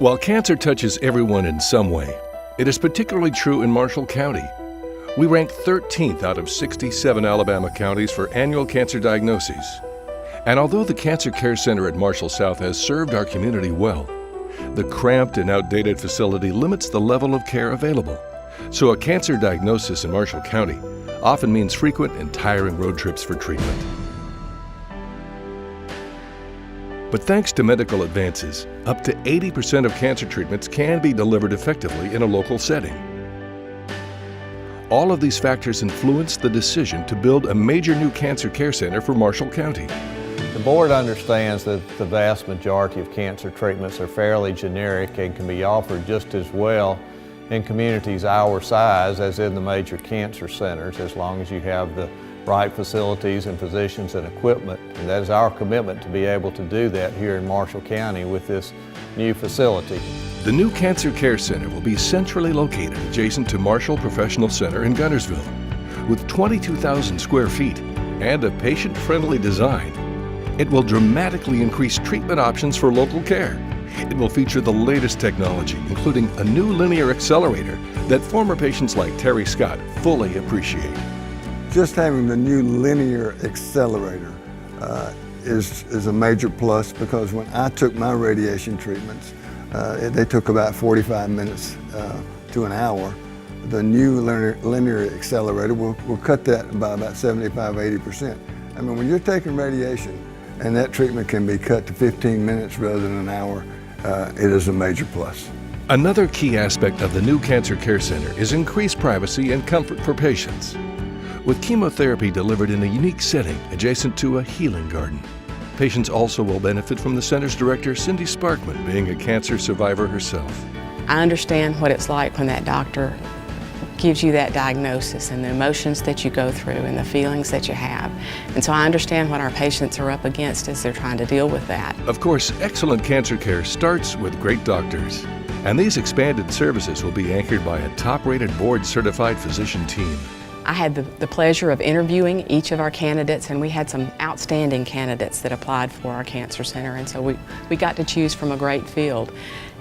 While cancer touches everyone in some way, it is particularly true in Marshall County. We rank 13th out of 67 Alabama counties for annual cancer diagnoses. And although the Cancer Care Center at Marshall South has served our community well, the cramped and outdated facility limits the level of care available. So a cancer diagnosis in Marshall County often means frequent and tiring road trips for treatment. But thanks to medical advances, up to 80% of cancer treatments can be delivered effectively in a local setting. All of these factors influence the decision to build a major new cancer care center for Marshall County. The board understands that the vast majority of cancer treatments are fairly generic and can be offered just as well in communities our size as in the major cancer centers, as long as you have the right facilities and physicians and equipment. And that is our commitment to be able to do that here in Marshall County with this new facility. The new Cancer Care Center will be centrally located adjacent to Marshall Professional Center in Guntersville. With 22,000 square feet and a patient-friendly design, it will dramatically increase treatment options for local care. It will feature the latest technology, including a new linear accelerator that former patients like Terry Scott fully appreciate. Just having the new linear accelerator is a major plus, because when I took my radiation treatments, they took about 45 minutes to an hour. The new linear accelerator will cut that by about 75–80%. I mean, when you're taking radiation and that treatment can be cut to 15 minutes rather than an hour, it is a major plus. Another key aspect of the new Cancer Care Center is increased privacy and comfort for patients. With chemotherapy delivered in a unique setting adjacent to a healing garden, patients also will benefit from the center's director, Cindy Sparkman, being a cancer survivor herself. I understand what it's like when that doctor gives you that diagnosis and the emotions that you go through and the feelings that you have. And so I understand what our patients are up against as they're trying to deal with that. Of course, excellent cancer care starts with great doctors. And these expanded services will be anchored by a top-rated board-certified physician team. I had the pleasure of interviewing each of our candidates, and we had some outstanding candidates that applied for our cancer center, and so we got to choose from a great field.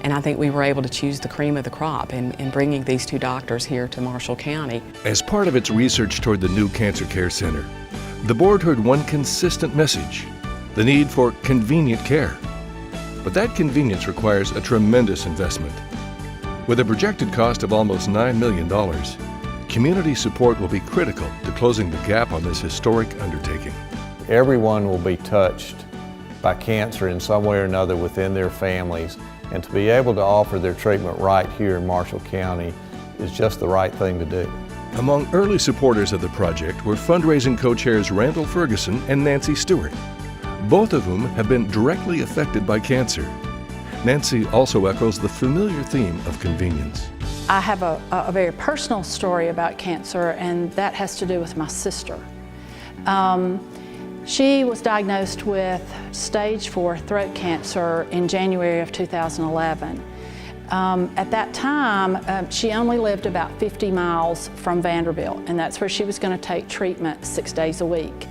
And I think we were able to choose the cream of the crop in bringing these two doctors here to Marshall County. As part of its research toward the new Cancer Care Center, the board heard one consistent message: the need for convenient care. But that convenience requires a tremendous investment. With a projected cost of almost $9 million, community support will be critical to closing the gap on this historic undertaking. Everyone will be touched by cancer in some way or another within their families, and to be able to offer their treatment right here in Marshall County is just the right thing to do. Among early supporters of the project were fundraising co-chairs Randall Ferguson and Nancy Stewart, both of whom have been directly affected by cancer. Nancy also echoes the familiar theme of convenience. I have a very personal story about cancer, and that has to do with my sister. She was diagnosed with stage 4 throat cancer in January of 2011. At that time, she only lived about 50 miles from Vanderbilt, and that's where she was going to take treatment 6 days a week.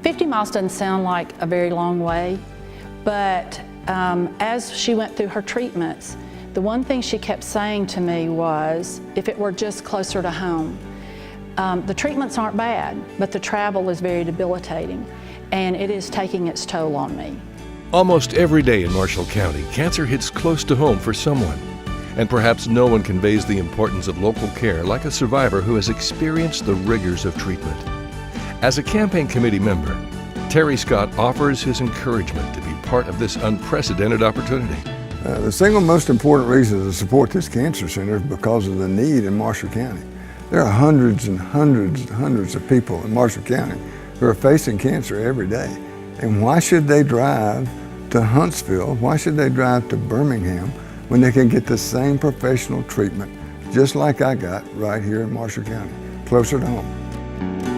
50 miles doesn't sound like a very long way, but as she went through her treatments, the one thing she kept saying to me was, if it were just closer to home. The treatments aren't bad, but the travel is very debilitating, and it is taking its toll on me. Almost every day in Marshall County, cancer hits close to home for someone. And perhaps no one conveys the importance of local care like a survivor who has experienced the rigors of treatment. As a campaign committee member, Terry Scott offers his encouragement to be part of this unprecedented opportunity. The single most important reason to support this cancer center is because of the need in Marshall County. There are hundreds and hundreds and hundreds of people in Marshall County who are facing cancer every day. And why should they drive to Huntsville? Why should they drive to Birmingham when they can get the same professional treatment just like I got right here in Marshall County, closer to home?